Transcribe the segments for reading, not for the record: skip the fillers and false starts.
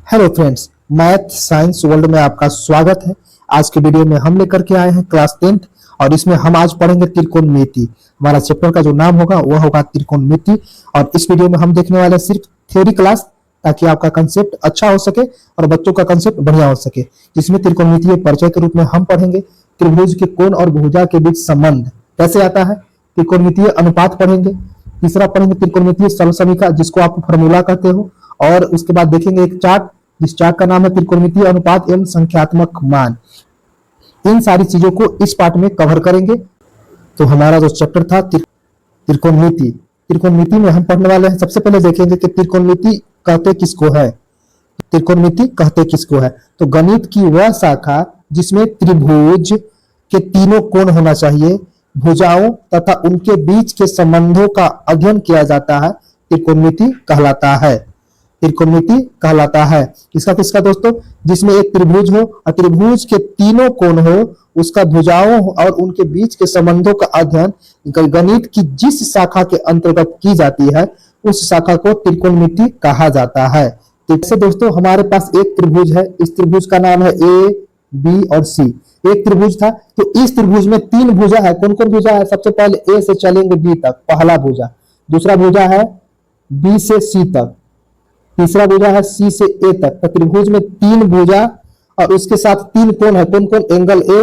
Hello friends, math science world में आपका स्वागत है। आज के वीडियो में हम लेकर के आए हैं क्लास 10th और इसमें हम आज पढ़ेंगे त्रिकोणमिति। हमारा चैप्टर का जो नाम होगा वह होगा त्रिकोणमिति। और इस वीडियो में हम देखने वाले हैं सिर्फ थ्योरी क्लास, ताकि आपका कंसेप्ट अच्छा हो सके और बच्चों का कंसेप्ट बढ़िया हो सके। जिसमें त्रिकोणमिति परिचय के रूप में हम पढ़ेंगे त्रिभुज के कोण और भुजा के बीच संबंध कैसे आता है, त्रिकोणमितीय अनुपात पढ़ेंगे, तीसरा पढ़ेंगे त्रिकोणमितीय सरल समीकरण जिसको आप फॉर्मूला कहते हो, और उसके बाद देखेंगे एक चार्ट जिस चार्ट का नाम है त्रिकोणमितीय अनुपात एवं संख्यात्मक मान। इन सारी चीजों को इस पार्ट में कवर करेंगे। तो हमारा जो चैप्टर था त्रिकोणमिति, त्रिकोणमिति में हम पढ़ने वाले हैं। सबसे पहले देखेंगे कि त्रिकोणमिति कहते किसको है। त्रिकोणमिति कहते किसको है तो गणित की वह शाखा जिसमें त्रिभुज के तीनों कोण होना चाहिए, भुजाओं तथा उनके बीच के संबंधों का अध्ययन किया जाता है, त्रिकोणमिति कहलाता है। त्रिकोणमिति कहलाता है किसका किसका दोस्तों, जिसमें एक त्रिभुज हो और त्रिभुज के तीनों कोण हो, उसका भुजाओं और उनके बीच के संबंधों का अध्ययन गणित की जिस शाखा के अंतर्गत की जाती है उस शाखा को त्रिकोणमिति कहा जाता है। जैसे दोस्तों हमारे पास एक त्रिभुज है, इस त्रिभुज का नाम है ए, बी और सी। एक त्रिभुज था तो इस त्रिभुज में तीन भुजा है। कौन कौन भुजा है, सबसे पहले ए से चलेंगे बी तक, पहला भुजा। दूसरा भुजा है बी से सी तक, तीसरा भुजा है सी से ए तक। तो त्रिभुज में तीन भुजा और उसके साथ तीन कोण है। कौन कौन, एंगल ए,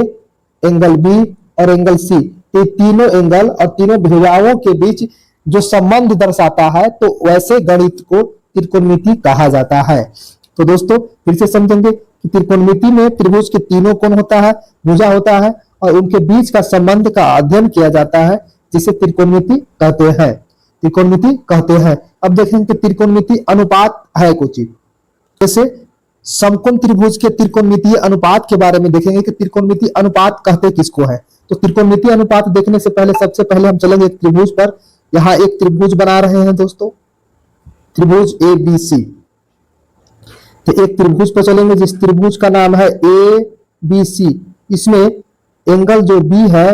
एंगल बी और एंगल सी। ये तीनों एंगल और तीनों भुजाओं के बीच जो संबंध दर्शाता है तो वैसे गणित को त्रिकोणमिति कहा जाता है। तो दोस्तों फिर से समझेंगे कि त्रिकोणमिति में त्रिभुज के तीनों कोण होता है, भुजा होता है और उनके बीच का संबंध का अध्ययन किया जाता है, जिसे त्रिकोणमिति कहते हैं। त्रिकोणमिति कहते हैं। अब देखेंगे कि त्रिकोणमिति अनुपात है कुछ चीज। जैसे समकोण त्रिभुज के त्रिकोणमितीय अनुपात के बारे में देखेंगे कि त्रिकोणमिति अनुपात कहते किसको है। तो त्रिकोणमितीय अनुपात देखने से पहले सबसे पहले हम चलेंगे एक त्रिभुज पर। यहाँ एक त्रिभुज बना रहे हैं दोस्तों, त्रिभुज ए बी सी। तो एक त्रिभुज पर चलेंगे जिस त्रिभुज का नाम है ए बी सी। इसमें एंगल जो बी है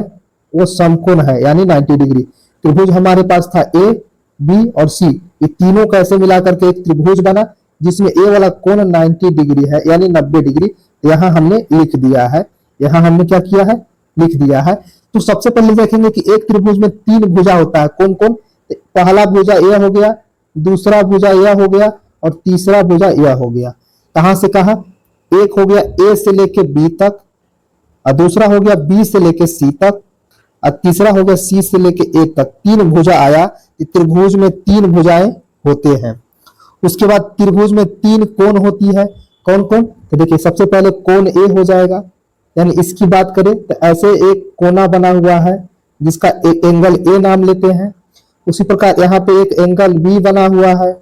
वो समकोण है, यानी 90 डिग्री। त्रिभुज हमारे पास था ए, बी और सी। ये तीनों कैसे मिलाकर के एक त्रिभुज बना जिसमें ए वाला कोण 90 डिग्री है, यानी 90 डिग्री। यहाँ हमने लिख दिया है, यहाँ हमने क्या किया है, लिख दिया है। तो सबसे पहले देखेंगे कि एक त्रिभुज में तीन भुजा होता है। कौन कौन, पहला भुजा यह हो गया, दूसरा भुजा यह हो गया और तीसरा भुजा यह हो गया। कहां से कहां, एक हो गया ए से लेके बी तक और दूसरा हो गया बी से लेके सी तक और तीसरा हो गया सी से लेके ए तक। तीन भुजा आया। त्रिभुज में तीन भुजाएं होते हैं। उसके बाद त्रिभुज में तीन कोण होती है। कौन कौन, तो देखिए सबसे पहले कोण ए हो जाएगा, यानी इसकी बात करें तो ऐसे एक कोना बना हुआ है जिसका एक एंगल ए नाम लेते हैं। उसी प्रकार यहाँ पे एक एंगल बी बना हुआ है।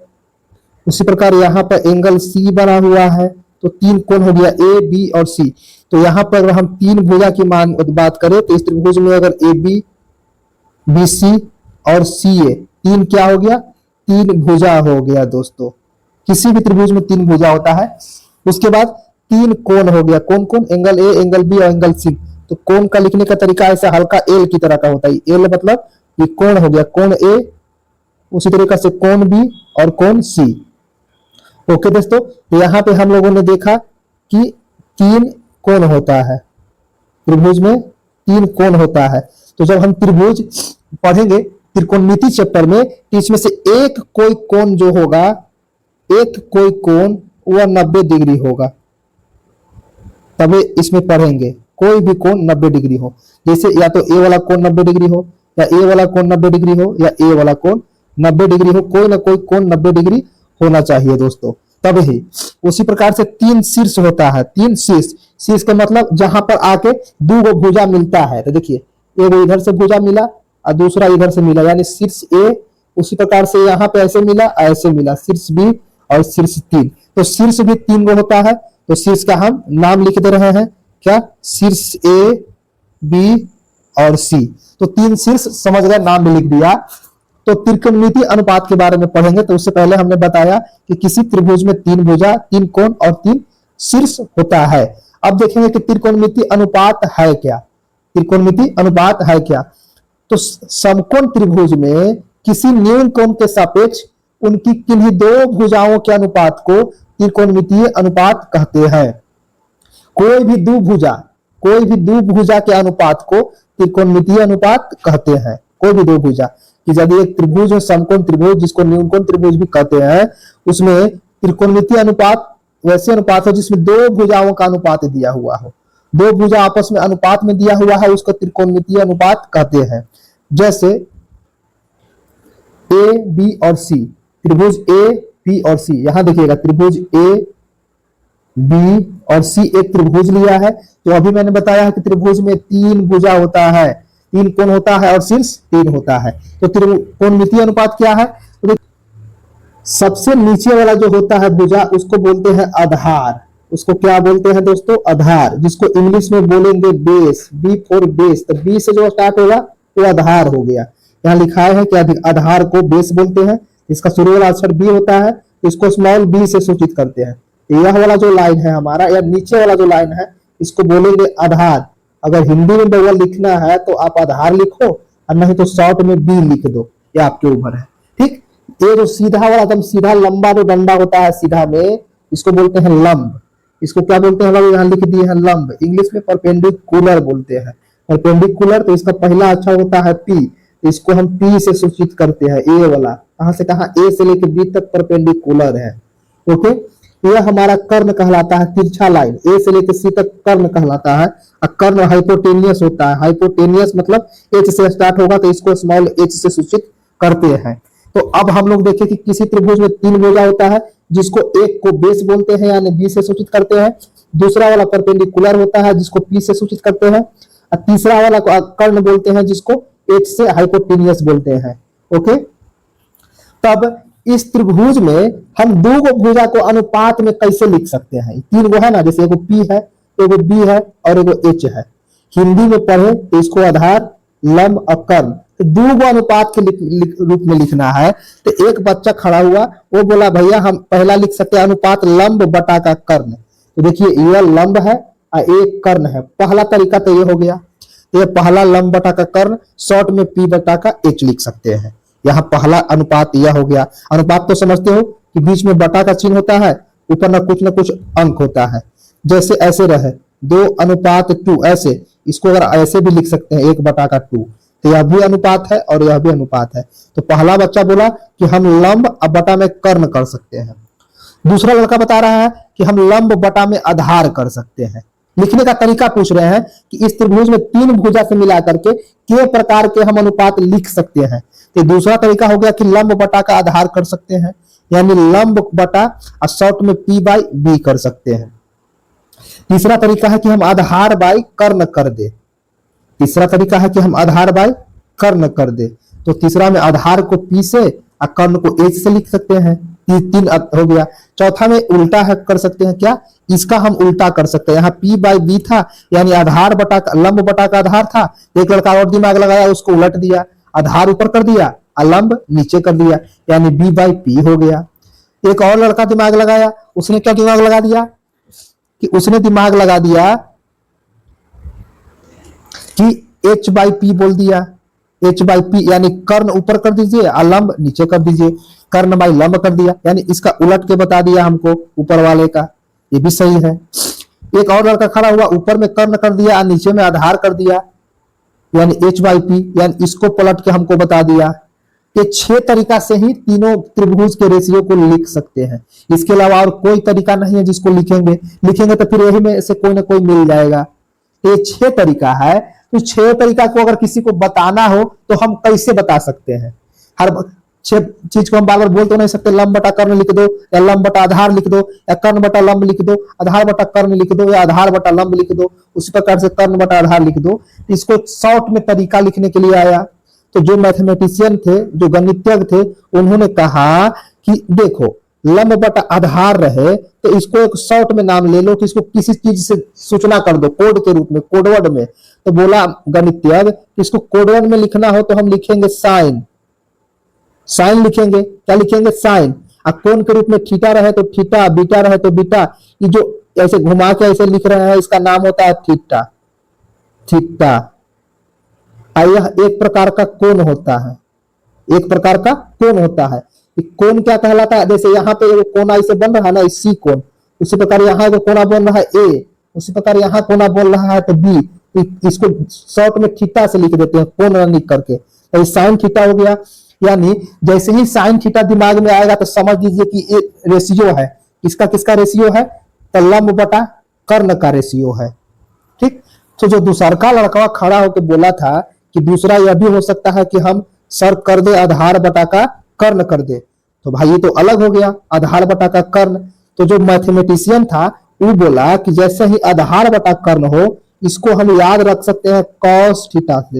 उसी प्रकार यहाँ पर एंगल सी बना हुआ है। तो तीन कोण हो गया ए, बी और सी। तो यहाँ पर हम तीन भुजा की बात करें तो इस त्रिभुज में अगर ए बी, बी सी और सी ए, तीन क्या हो गया, तीन भुजा हो गया दोस्तों। किसी भी त्रिभुज में तीन भुजा होता है। उसके बाद तीन कोण हो गया। कौन कौन, एंगल ए, एंगल बी और एंगल सी। तो कोण का लिखने का तरीका ऐसा हल्का एल की तरह का होता है। एल मतलब ये कोण हो गया, कोण ए, उसी तरीके से कोण बी और कोण सी। ओके दोस्तों, तो यहाँ पे हम लोगों ने देखा कि तीन कोण होता है, त्रिभुज में तीन कोण होता है। तो जब हम त्रिभुज पढ़ेंगे त्रिकोणमिति चैप्टर में तो इसमें से एक कोई कोण जो होगा, एक कोई कोण वह 90 डिग्री होगा, तभी इसमें पढ़ेंगे। कोई भी कोण 90 डिग्री हो, जैसे या तो ए वाला कोण 90 डिग्री हो, या ए वाला कोण 90 डिग्री हो, या ए वाला कोण 90 डिग्री हो। कोई ना कोई कोण 90 डिग्री होना चाहिए दोस्तों, तब ही। उसी प्रकार से तीन शीर्ष होता है, तीन शीर्ष। शीर्ष का मतलब जहां पर आके दो गो भुजा मिलता है। तो देखिए एक इधर से भुजा मिला और दूसरा इधर से मिला, यानी शीर्ष ए। उसी प्रकार से यहाँ पे ऐसे मिला, ऐसे मिला, शीर्ष बी और शीर्ष तीन। तो शीर्ष भी तीन गो होता है। तो शीर्ष का हम नाम लिख दे रहे हैं, क्या, शीर्ष ए, बी और सी। तो तीन शीर्ष समझ गए, नाम भी लिख दिया। तो त्रिकोणमिति अनुपात के बारे में पढ़ेंगे। तो उससे पहले हमने बताया कि किसी त्रिभुज में तीन भुजा, तीन कोण और तीन शीर्ष होता है। अब देखेंगे कि त्रिकोणमिति अनुपात है क्या। त्रिकोणमिति अनुपात है क्या, तो समकोण त्रिभुज में किसी न्यून कोण के सापेक्ष उनकी किन्हीं दो भुजाओं के अनुपात को त्रिकोणमितीय अनुपात कहते हैं। कोई भी द्विभुजा के अनुपात को त्रिकोणमितीय अनुपात कहते हैं। कोई भी द्विभुजा कि यदि एक त्रिभुज है, समकोण त्रिभुज जिसको न्यूनकोण त्रिभुज भी कहते हैं, उसमें त्रिकोणमितीय अनुपात वैसे अनुपात हो जिसमें दो भुजाओं का अनुपात दिया हुआ हो, दो भुजा आपस में अनुपात में दिया हुआ है, उसको त्रिकोणमितीय अनुपात कहते हैं। जैसे ए बी और सी, त्रिभुज ए बी और सी, यहां देखिएगा त्रिभुज ए बी और सी एक त्रिभुज लिया है। तो अभी मैंने बताया है कि त्रिभुज में तीन भुजा होता है, तीन कोण होता है और शीर्ष तीन होता है। तो त्रिकोणमितीय अनुपात क्या है? तो सबसे नीचे वाला जो होता है भुजा उसको बोलते हैं आधार। उसको क्या बोलते हैं दोस्तों? आधार, जिसको इंग्लिश में बोलेंगे बेस, बी फॉर बेस। तो बी से जो स्टार्ट होगा वो आधार हो गया। यहाँ लिखा है कि आधार को बेस बोलते हैं। इसका शुरू वाला अक्षर बी होता है, इसको स्मॉल बी से सूचित करते हैं। यह वाला जो लाइन है हमारा, या नीचे वाला जो लाइन है, इसको बोलेंगे आधार। अगर हिंदी में डबल लिखना है तो आप आधार लिखो, और नहीं तो शॉर्ट में बी लिख दो, ये आपके ऊपर है। ठीक, ये जो सीधा वाला एकदम सीधा लंबा जो डंडा होता है सीधा में, इसको बोलते हैं लंब। इसको क्या बोलते हैं? यहाँ लिख दिए हैं लंब। इंग्लिश में परपेंडिकुलर बोलते हैं। परपेंडिकुलर, तो इसका पहला अक्षर होता है पी, इसको हम पी से सूचित करते हैं। ए वाला कहां से कहां? ए से लेकर बी तक परपेंडिकुलर है। ओके, यह हमारा कर्ण कहलाता है, तिरछा लाइन ए से लेकर सी तक कर्ण कहलाता है। और कर्ण हाइपोटेनियस होता है। हाइपोटेनियस मतलब एच से स्टार्ट होगा, तो इसको स्मॉल एच से सूचित करते हैं। तो अब हम लोग देखें कि किसी त्रिभुज में तीन भुजा होता है, जिसको एक को बेस बोलते हैं यानी बी से सूचित करते हैं। दूसरा वाला परपेंडिकुलर होता है जिसको पी से सूचित करते हैं। और तीसरा वाला को कर्ण बोलते हैं जिसको एच से हाइपोटेनियस बोलते हैं। ओके, तब इस त्रिभुज में हम दो को भुजा को अनुपात में कैसे लिख सकते हैं? तीन गो है ना, जैसे एगो पी है, एगो बी है और एगो एच है। हिंदी में पढ़े तो इसको आधार, लंब और कर्ण, तो दो गो अनुपात के रूप में लिखना है। तो एक बच्चा खड़ा हुआ, वो बोला भैया हम पहला लिख सकते हैं अनुपात लंब बटा का कर्ण। तो देखिए यह लंब है और एक कर्ण है। पहला तरीका तो ये हो गया, तो ये पहला लंब बटा का कर्ण, शॉर्ट में पी बटा का एच लिख सकते हैं। यहाँ पहला अनुपात यह हो गया। अनुपात तो समझते हो कि बीच में बटा का चिन्ह होता है, ऊपर ना कुछ अंक होता है। जैसे ऐसे रहे 2:2, ऐसे इसको अगर ऐसे भी लिख सकते हैं 1/2, तो यह भी अनुपात है और यह भी अनुपात है। तो पहला बच्चा बोला कि हम लंब और बटा में कर्ण कर सकते हैं। दूसरा लड़का बता रहा है कि हम लंब बटा में आधार कर सकते हैं। लिखने का तरीका पूछ रहे हैं कि इस त्रिभुज में तीन भुजा से मिला करके के प्रकार के हम अनुपात लिख सकते हैं। तो दूसरा तरीका हो गया कि लंब बटा का आधार कर सकते हैं, यानी लंब बटा और शॉर्ट में पी बाई बी कर सकते हैं। तीसरा तरीका है कि हम आधार बाई कर्ण कर दे। तीसरा तरीका है कि हम आधार बाई कर्ण कर दे। तो तीसरा में आधार को पी से और कर्ण को एच से लिख सकते हैं। तीन हो गया। चौथा में उल्टा है कर सकते हैं। क्या? इसका हम उल्टा कर सकते हैं। यहाँ पी बाई बी था, यानी आधार बटा लंब बटा का आधार था। एक लड़का और दिमाग लगाया, उसको उलट दिया, आधार ऊपर कर दिया और लंब नीचे कर दिया, यानी बी बाई पी हो गया। एक और लड़का दिमाग लगाया, उसने क्या दिमाग लगा दिया कि उसने दिमाग लगा दिया कि एच बाई पी बोल दिया। एच बाई पी यानी कर्ण ऊपर कर दीजिए और लंब नीचे कर दीजिए, कर्ण बाई लंब कर दिया, यानी इसका उलट के बता दिया हमको ऊपर वाले का। ये भी सही है। एक और लड़का खड़ा हुआ, ऊपर में कर्ण कर दिया और नीचे में आधार कर दिया, यानी एच बाई पी, यानी इसको पलट के हमको बता दिया। ये 6 तरीका से ही तीनों त्रिभुज के रेशियो को लिख सकते हैं। इसके अलावा और कोई तरीका नहीं है जिसको लिखेंगे तो फिर यही में से कोई ना कोई मिल जाएगा। ये 6 तरीका है। तो 6 तरीका को अगर किसी को बताना हो तो हम कैसे बता सकते हैं? हर 6 चीज को हम बार बार बोल तो नहीं सकते। लंब बटा कर्ण लिख दो, या लंब बटा आधार लिख दो, या कर्ण बटा लंब लिख दो, आधार बटा कर्ण लिख दो, या आधार बटा लंब लिख दो। उसी प्रकार से कर्ण बटा आधार लिख दो। इसको शॉर्ट में तरीका लिखने के लिए आया। तो जो मैथमेटिशियन थे, जो गणितज्ञ थे, उन्होंने कहा कि देखो लंब बटा आधार रहे तो इसको एक शॉर्ट में नाम ले लो कि इसको किसी चीज से सूचना कर दो, कोड के रूप में, कोडवर्ड में। तो बोला गणितज्ञ कि इसको कोडवर्ड में लिखना हो तो हम लिखेंगे साइन। साइन लिखेंगे। क्या लिखेंगे? साइन। और कोण के रूप में थीटा रहे तो थीटा, बीटा रहे तो बीटा। ये जो ऐसे घुमा के ऐसे लिख रहे हैं इसका नाम होता है थीटा। थीटा। यह एक प्रकार का कोण होता है। एक प्रकार का कोण होता है। कोण क्या कहलाता है, जैसे यहाँ पे वो कोना इसे बन रहा है ना, सी कोण, उसी प्रकार यहाँ को कोना बन रहा है ए, उसी प्रकार यहाँ कोना बोल रहा है तो बी, इसको शॉर्ट में थीटा से लिख देते हैं, कोण लिख करके, तो साइन थीटा हो गया। यानी जैसे ही साइन थीटा दिमाग में आएगा तो समझ लीजिए कि ये रेशियो है, किसका किसका रेशियो है, तो लंब बटा कर्ण का रेशियो है। ठीक, तो जो दूसरा का लड़का खड़ा होकर बोला था कि दूसरा यह भी हो सकता है कि हम सर कर दे आधार बटा का कर्ण कर दे, तो भाई ये तो अलग हो गया आधार बटा का कर्ण। तो जो मैथमेटिशियन था वो बोला कि जैसे ही आधार बटा कर्ण हो, इसको हम याद रख सकते हैं कॉस थीटा से,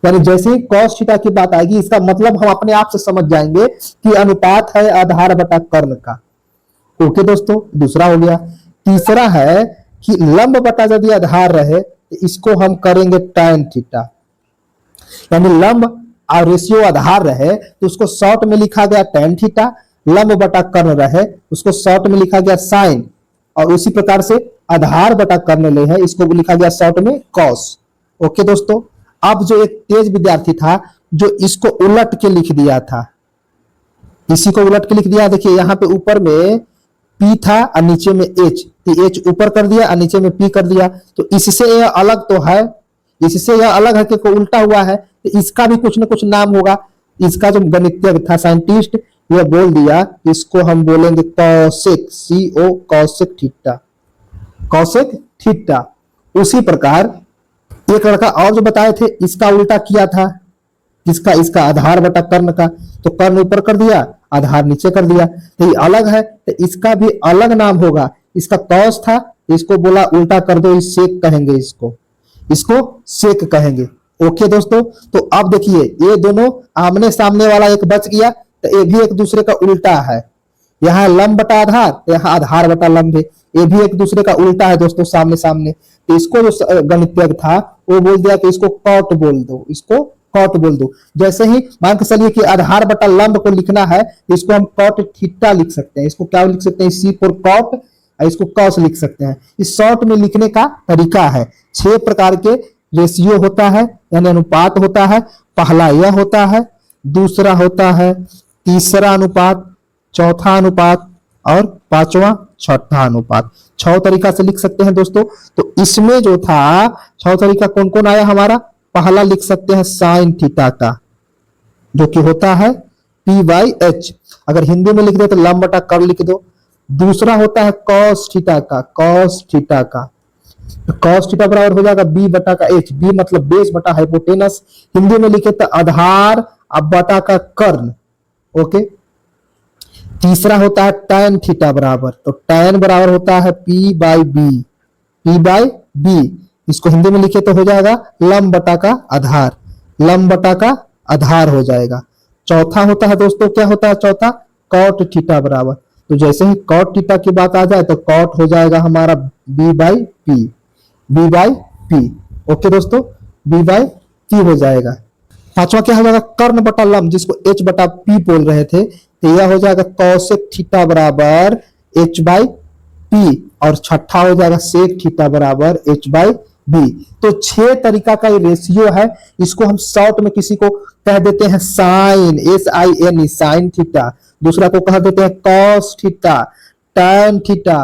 यानी जैसे ही कॉस थीटा की बात आएगी इसका मतलब हम अपने आप से समझ जाएंगे कि अनुपात है आधार बटा कर्ण का। ओके दोस्तों, दूसरा हो गया। तीसरा है कि लंब बटा यदि आधार रहे तो इसको हम करेंगे tan थीटा, यानी लंब और रेशियो आधार रहे तो उसको शॉर्ट में लिखा गया tan थीटा, लंब बटा कर्ण रहे उसको शॉर्ट में लिखा गया साइन, और उसी प्रकार से आधार बटा कर्ण ले है इसको लिखा गया शॉर्ट में cos। ओके दोस्तों, अब जो एक तेज विद्यार्थी था जो इसको उलट के लिख दिया था, इसी को उलट के लिख दिया, देखिए यहाँ पे ऊपर में P था और नीचे में H, तो H ऊपर कर दिया और नीचे में P कर दिया, तो इससे यह अलग तो है, इससे यह अलग है कि को उल्टा हुआ है, तो इसका भी कुछ ना कुछ नाम होगा। इसका जो गणितज्ञ था साइंटिस्ट यह बोल दिया, इसको हम बोलेंगे cosec, CO cosec theta, cosec theta. उसी प्रकार एक लड़का और जो बताए थे इसका उल्टा किया था, इसका आधार बटा कर्ण का, तो कर्ण ऊपर कर दिया आधार नीचे कर दिया, तो ये अलग है तो इसका भी अलग नाम होगा। इसका कॉस था, इसको बोला उल्टा कर दो, इस सेक कहेंगे, इसको सेक कहेंगे। ओके दोस्तों, तो अब देखिए ये दोनों आमने सामने वाला एक बच गया, तो ये भी एक दूसरे का उल्टा है, यहाँ लंब बटा आधार, यहाँ आधार बटा लंब है, ये भी एक दूसरे का उल्टा है दोस्तों, सामने सामने। तो इसको जो गणितज्ञ था वो बोल दिया कि इसको कॉट बोल दो, इसको कॉट बोल दो। जैसे ही मान के चलिए कि आधार बटा लंब को लिखना है तो इसको हम कॉट थीटा लिख सकते हैं, इसको क्या लिख सकते हैं, C फॉर कॉट, इसको कॉस लिख सकते हैं। इस शॉर्ट में लिखने का तरीका है। 6 प्रकार के रेशियो होता है, यानी अनुपात होता है। पहला यह होता है, दूसरा होता है तीसरा अनुपात, चौथा अनुपात और पांचवा छठा अनुपात। 6 तरीका से लिख सकते हैं दोस्तों। तो इसमें जो था 6 तरीका कौन कौन आया हमारा, पहला लिख सकते हैं साइन थीटा का, जो कि होता है P/H, अगर हिंदी में लिख दे तो लंब बटा कर्ण लिख दो। दूसरा होता है कॉस थीटा का, कॉस थीटा का, कॉस थीटा बराबर हो जाएगा B बटा का H, B मतलब बेस बटा हाइपोटेनस, हिंदी में लिखे तो आधार अब बटा का कर्ण। ओके, तीसरा होता है tan थीटा बराबर, तो tan बराबर होता है P/B, P/B, इसको हिंदी में लिखे तो हो जाएगा लंब बटा का आधार, लंब बटा का आधार हो जाएगा। चौथा होता है दोस्तों, क्या होता है चौथा, कॉट थीटा बराबर, तो जैसे ही कॉट थीटा की बात आ जाए तो कॉट हो जाएगा हमारा B/P, B/P। ओके दोस्तों, B/P हो जाएगा। पांचवा क्या हो जाएगा, कर्ण बटा लंब, जिसको H बटा P बोल रहे थे, तो यह हो जाएगा कॉसेक थीटा बराबर H/P, और छठा हो जाएगा सेक थीटा बराबर H/B। तो 6 तरीका का ये रेशियो है, इसको हम शॉर्ट में किसी को कह देते हैं साइन, SIN, साइन थीटा, दूसरा को कह देते हैं cos theta, tan theta,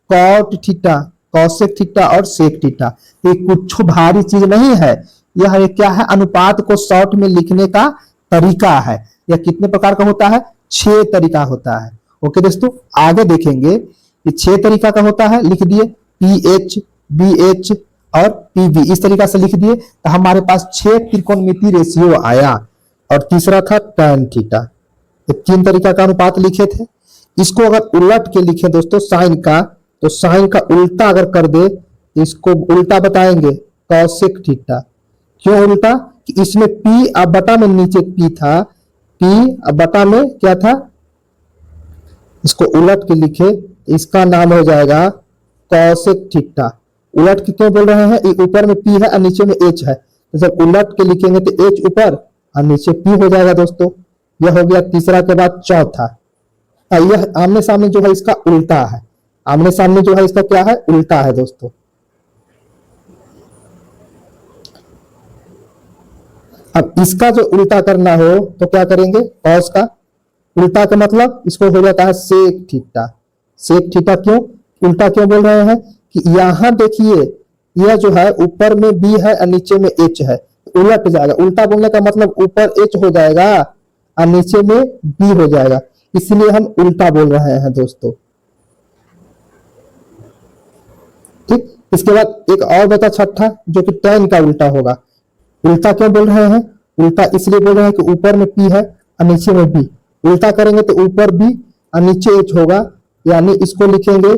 cot theta, cosec theta और सेक थीटा। ये कुछ भारी चीज नहीं है, यह क्या है, अनुपात को शॉर्ट में लिखने का तरीका है। यह कितने प्रकार का होता है, 6 तरीका होता है। ओके दोस्तों, आगे देखेंगे ये 6 तरीका का होता है, लिख दिए PH, BH और PB, इस तरीका से लिख दिए तो हमारे पास 6 त्रिकोणमितीय रेशियो आया। और तीसरा था tan थीटा, ये 3 तरीका का अनुपात लिखे थे। इसको अगर उलट के लिखे दोस्तों साइन का, तो साइन का उल्टा अगर कर दे इसको उल्टा बताएंगे कॉसेक थीटा। क्यों उल्टा, कि इसमें P अब बटा में नीचे P था, P अब बटा में क्या था, इसको उलट के लिखे इसका नाम हो जाएगा कॉसेक थीटा। उलट के क्यों बोल रहे हैं, ऊपर में P है और नीचे में H है, तो जब उलट के लिखेंगे तो H ऊपर और नीचे P हो जाएगा दोस्तों। यह हो गया तीसरा। के बाद चौथा, यह आमने सामने जो है इसका उल्टा है, आमने सामने जो है इसका क्या है, उल्टा है दोस्तों। अब इसका जो उल्टा करना हो तो क्या करेंगे, कॉस का, उल्टा का मतलब इसको हो जाता है सेक थीटा। सेक थीटा क्यों, उल्टा क्यों बोल रहे हैं कि यहां देखिए यह जो है ऊपर में बी है और नीचे में एच है, उलट जाएगा। उल्टा बोलने का मतलब ऊपर एच हो जाएगा और नीचे में बी हो जाएगा, इसलिए हम उल्टा बोल रहे हैं दोस्तों। ठीक, इसके बाद एक और बचा छठा जो कि tan का उल्टा होगा। उल्टा क्यों बोल रहे हैं, उल्टा इसलिए बोल रहे हैं कि ऊपर में p है और नीचे में b। उल्टा करेंगे तो ऊपर b और नीचे h होगा, यानी इसको लिखेंगे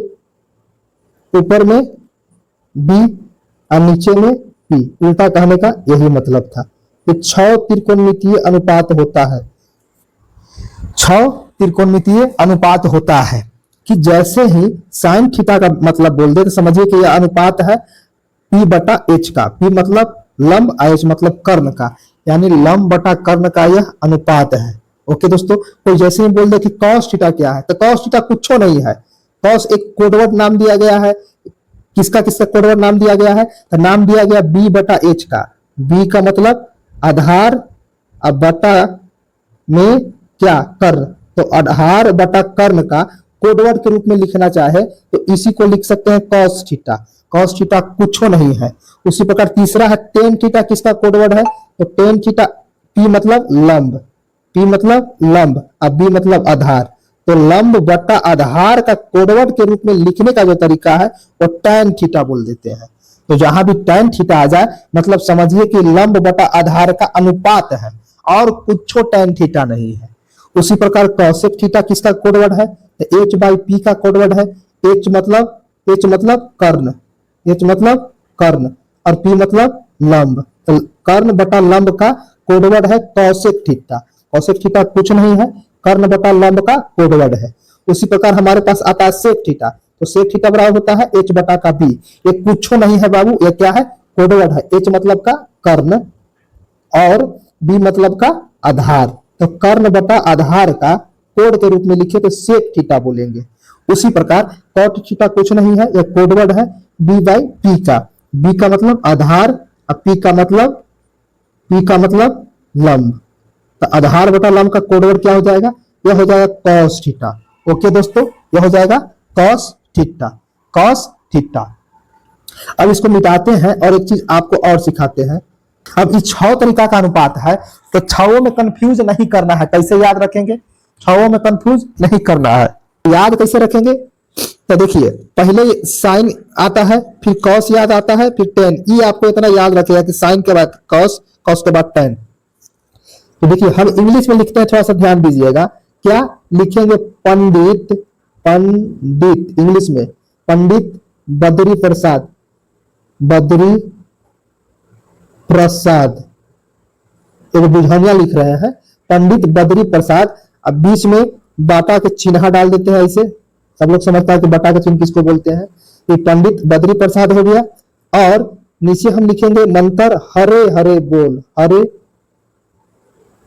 ऊपर में b और नीचे में p। उल्टा कहने का यही मतलब था। ये 6 त्रिकोणमितीय अनुपात होता है। 6 त्रिकोणमितीय अनुपात होता है कि जैसे ही साइन थीटा का मतलब बोल दे तो समझिए कि यह अनुपात है p बटा h का। p मतलब लंब, h मतलब कर्ण का, यानी लंब बटा कर्ण का यह अनुपात है। ओके दोस्तों, कोई जैसे ही बोल दे कि cos थीटा क्या है, तो cos थीटा कुछ नहीं है। cos एक कोडवर्ड नाम दिया गया है। किसका किसका कोडवर्ड नाम दिया गया है, तो नाम दिया गया b बटा h का। b का मतलब आधार और बटा में क्या, कर्ण। तो आधार बटा कर्ण का कोडवर्ड के रूप में लिखना चाहे तो इसी को लिख सकते हैं cos थीटा। cos थीटा कुछ नहीं है। उसी प्रकार तीसरा है tan थीटा, किसका कोडवर्ड है, तो tan थीटा p मतलब लंब, p मतलब लंब और b मतलब आधार। तो लंब बटा आधार का कोडवर्ड के रूप में लिखने का जो तरीका है वो tan थीटा बोल देते हैं। तो जहां भी tan थीटा आ जाए मतलब समझिए कि लंब बटा आधार का अनुपात है और कुछ tan थीटा नहीं है। उसी प्रकार cosec थीटा किसका कोडवर्ड है, तो h बाई p का कोडवर्ड है। h मतलब कर्ण, h मतलब कर्ण और p मतलब लंब। तो कर्ण बटा लंब का कोडवर्ड है cosec थीटा। cosec थीटा कुछ नहीं है, कर्ण बटा लंब का कोडवर्ड है। उसी प्रकार हमारे पास आता है sec थीटा। तो sec थीटा बराबर होता है h बटा का b। ये कुछ नहीं है बाबू, ये क्या है, कोडवर्ड है। h मतलब का कर्ण और b मतलब का आधार। तो कर्ण बटा आधार का कोड के रूप में लिखे तो सेक थीटा बोलेंगे। उसी प्रकार कॉट थीटा कुछ नहीं है, यह कोडवर्ड है b बाई p का। b का मतलब आधार और p का मतलब लंब। तो आधार बटा लंब का कोडवर्ड क्या हो जाएगा, यह हो जाएगा cos थीटा। ओके दोस्तों, यह हो जाएगा cos थीटा। अब इसको मिटाते हैं और एक चीज आपको और सिखाते हैं। अब इस 6 तरीका का अनुपात है, तो 6 में कंफ्यूज नहीं करना है। कैसे याद रखेंगे, 6 में कंफ्यूज नहीं करना है। याद कैसे रखेंगे, तो देखिए पहले साइन आता है, फिर कॉस याद आता है, फिर टेन। ये आपको इतना याद रखेगा कि साइन के बाद कॉस, कॉस के बाद टेन। तो देखिए हम इंग्लिश में लिखते हैं, थोड़ा सा ध्यान दीजिएगा। क्या लिखेंगे, पंडित, इंग्लिश में पंडित बद्री प्रसाद, एक बुझानिया लिख रहे हैं, पंडित बद्री प्रसाद। अब बीच में बाटा के चिन्ह डाल देते हैं, ऐसे सब लोग समझता है कि बाटा के चिन्ह किसको बोलते हैं। ये पंडित बद्री प्रसाद हो गया। और नीचे हम लिखेंगे मंत्र हरे हरे बोल, हरे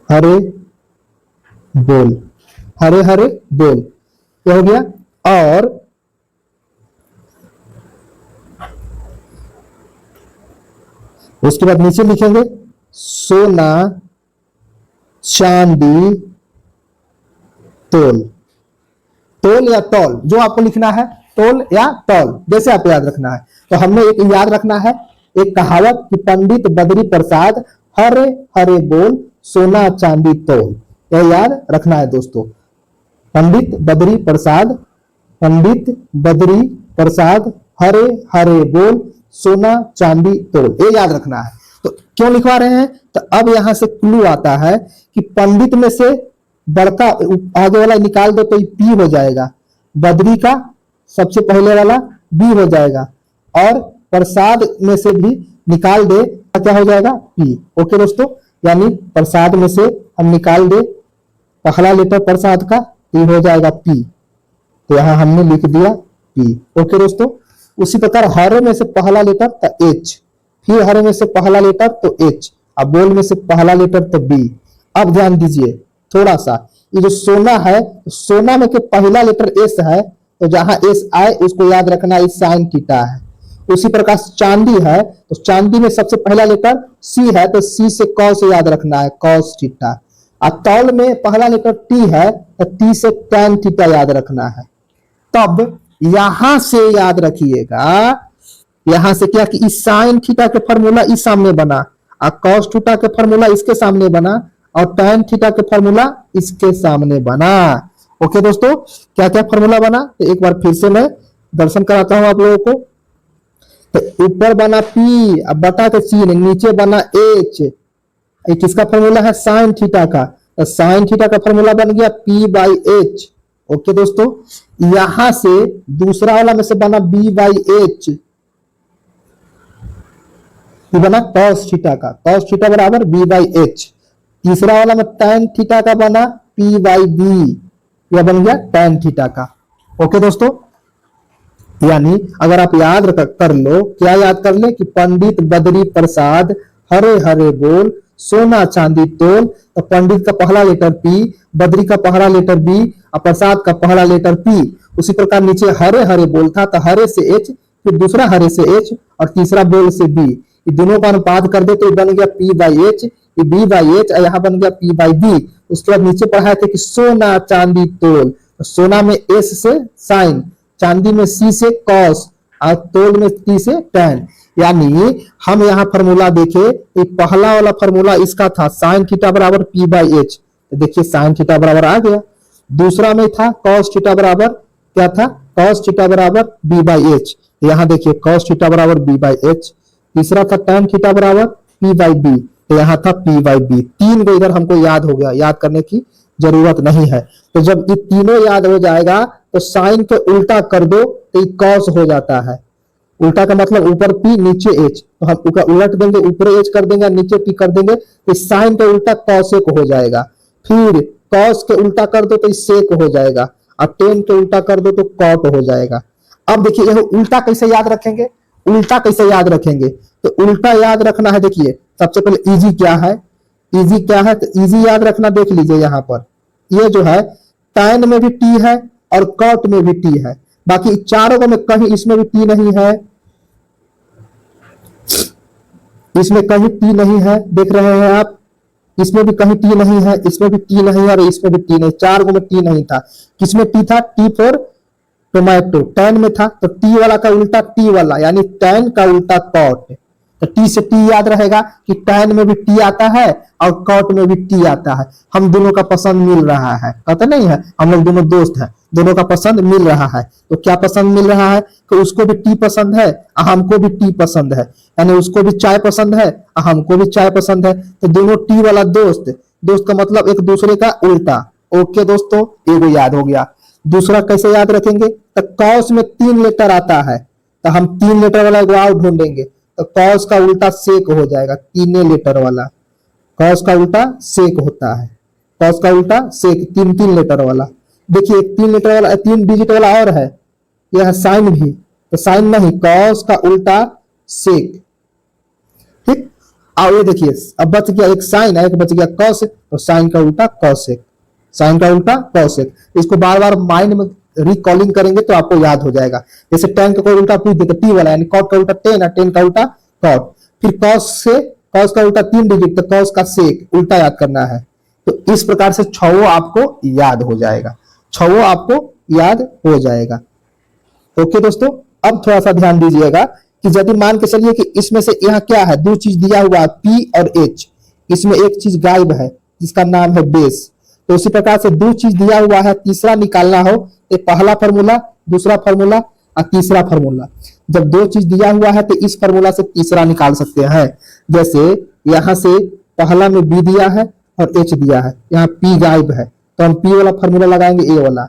हरे बोल, हरे हरे बोल, ये हो गया। और उसके बाद नीचे लिखेंगे सोना चांदी तोल, तोल या तौल, जो आपको लिखना है, तोल या तौल, जैसे आप याद रखना है। तो हमने एक याद रखना है, एक कहावत कि पंडित बद्री प्रसाद हरे हरे बोल, सोना चांदी तोल, यह याद रखना है दोस्तों। पंडित बद्री प्रसाद, पंडित बद्री प्रसाद हरे हरे बोल, सोना चांदी तोल, ये याद रखना है। तो क्यों लिखवा रहे हैं, तो अब यहां से क्लू आता है कि पंडित में से बड़का आगे वाला निकाल दो तो पी हो जाएगा, बद्री का सबसे पहले वाला बी हो जाएगा, और प्रसाद में से भी निकाल दे तो क्या हो जाएगा, पी। ओके दोस्तों, यानी प्रसाद में से हम निकाल दे पहला लेटर प्रसाद का, ये हो जाएगा पी। तो यहां हमने लिख दिया पी। ओके दोस्तों, उसी प्रकार हरे में से पहला लेटर तो एच, फिर हरे में से पहला लेटर तो एच, अब बोल में से पहला लेटर तो बी। अब ध्यान दीजिए थोड़ा सा, ये जो सोना है, सोना में के पहला लेटर एस है, तो जहां एस आए उसको याद रखना है, साइन थीटा है। उसी प्रकार चांदी है, तो चांदी में सबसे पहला लेटर सी है, तो सी से कॉस याद रखना है, कॉस थीटा। और तौल में पहला लेटर टी है तो टी से tan थीटा याद रखना है। तब यहां से याद रखिएगा, यहां से क्या कि इस साइन थीटा के फॉर्मूला इस सामने बना और कॉस थीटा के फॉर्मूला इसके सामने बना और tan थीटा के फॉर्मूला इसके सामने बना। ओके दोस्तों, क्या क्या फॉर्मूला बना तो एक बार फिर से मैं दर्शन कराता हूं आप लोगों को। तो ऊपर बना P, अब बटा के चिन्ह, नीचे बना H, ये किसका फॉर्मूला है साइन थीटा का, तो साइन थीटा का फॉर्मूला बन गया P/H। ओके दोस्तों, यहां से दूसरा वाला में से बना B/H, ये बना cos थीटा का, cos थीटा बराबर B/H। तीसरा वाला में tan थीटा का बना P/B, यह बन गया tan थीटा का। ओके दोस्तों, यानी अगर आप याद कर लो, क्या याद कर ले कि पंडित बद्री प्रसाद हरे हरे बोल सोना चांदी तोल, तो पंडित का पहला लेटर P, बद्री का पहला लेटर B और प्रसाद का पहला लेटर P। उसी प्रकार नीचे हरे हरे बोल था तो हरे से H, फिर दूसरा हरे से H और तीसरा बोल से B, ये दोनों का अनुपात कर दे तो बन गया P/H, ये B/H और यहाँ बन गया P/B। उसके बाद नीचे पढ़ाए थे कि सोना चांदी तोल, तो सोना में S से साइन, चांदी में C से कॉस और तोल में T से tan। यानी हम यहाँ फॉर्मूला देखे, पहला वाला फॉर्मूला इसका था साइन थीटा बराबर P/H, तो देखिए साइन थीटा बराबर आ गया। दूसरा में था कॉस थीटा बराबर क्या था, कॉस थीटा बराबर B/H, यहाँ देखिए कॉस थीटा बराबर B/H। तीसरा था tan थीटा बराबर P/B, तो यहाँ था P/B। तीन को इधर हमको याद हो गया, याद करने की जरूरत नहीं है। तो जब ये तीनों याद हो जाएगा तो साइन के उल्टा कर दो तो ये कॉस हो जाता है। उल्टा का मतलब ऊपर P नीचे H, तो हम उलट देंगे, ऊपर H कर देंगे नीचे P कर देंगे, तो साइन के उल्टा कॉसेक हो जाएगा। फिर कॉस के उल्टा कर दो तो सेक हो जाएगा और tan के उल्टा कर दो तो कॉट हो जाएगा। अब देखिए यह उल्टा कैसे याद रखेंगे, उल्टा कैसे याद रखेंगे, तो उल्टा याद रखना है। देखिए सबसे पहले इजी क्या है, इजी क्या है, तो इजी याद रखना देख लीजिए यहाँ पर, ये जो है tan में भी T है और कॉट में भी T है, बाकी चारों में कहीं इसमें भी T नहीं है, इसमें कहीं T नहीं है, देख रहे हैं आप, इसमें भी कहीं T नहीं है, इसमें भी T नहीं है और इसमें भी T नहीं, चार गो में T नहीं था। किसमें T था, T फॉर टोमेटो, tan में था, तो T वाला का उल्टा T वाला, यानी tan का उल्टा कॉट, तो T से T याद रहेगा कि tan में भी T आता है और कॉट में भी T आता है। हम दोनों का पसंद मिल रहा है, कहते नहीं है हम लोग दोनों दोस्त हैं, दोनों का पसंद मिल रहा है। तो क्या पसंद मिल रहा है कि उसको भी T पसंद है और हमको भी T पसंद है, यानी उसको भी चाय पसंद है और हमको भी चाय पसंद है, तो दोनों T वाला दोस्त, दोस्त का मतलब एक दूसरे का उल्टा। ओके दोस्तों, एगो याद हो गया। दूसरा कैसे याद रखेंगे, तो कॉस में 3 लेटर आता है, तो हम 3 लेटर वाला एगो और ढूंढेंगे, तो कॉस का उल्टा सेक हो जाएगा, 3 लेटर वाला, कॉस का उल्टा सेक होता है, कॉस का उल्टा सेक 3 लेटर वाला। देखिए 3 लेटर वाला 3 डिजिट वाला और है, यह है साइन भी, तो साइन नहीं, कॉस का उल्टा सेक, ठीक। और ये देखिए अब बच गया एक साइन है, एक बच गया कॉस, तो साइन का उल्टा कॉसेक, साइन का उल्टा कॉसेक। इसको बार बार माइंड में रिकॉलिंग करेंगे तो आपको याद हो जाएगा। जैसे tan का उल्टा पूछ देते T वाला, यानी कॉट का उल्टा tan है, tan का उल्टा कॉट, फिर कॉस से कॉस का उल्टा 3 डिजिट, तो कॉस का सेक उल्टा याद करना है। तो इस प्रकार से छवो आपको याद हो जाएगा, छवो आपको याद हो जाएगा। ओके दोस्तों, अब थोड़ा सा ध्यान दीजिएगा कि यदि मान के चलिए कि इसमें से यहाँ क्या है, 2 चीज दिया हुआ है P और H, इसमें एक चीज गायब है जिसका नाम है बेस। तो उसी प्रकार से 2 चीज दिया हुआ है, तीसरा निकालना हो तो पहला फॉर्मूला, दूसरा फॉर्मूला और तीसरा फॉर्मूला। जब 2 चीज दिया हुआ है तो इस फॉर्मूला से तीसरा निकाल सकते हैं। जैसे यहाँ से पहला में B दिया है और H दिया है, यहाँ P गायब है, तो हम P वाला फॉर्मूला लगाएंगे, A वाला,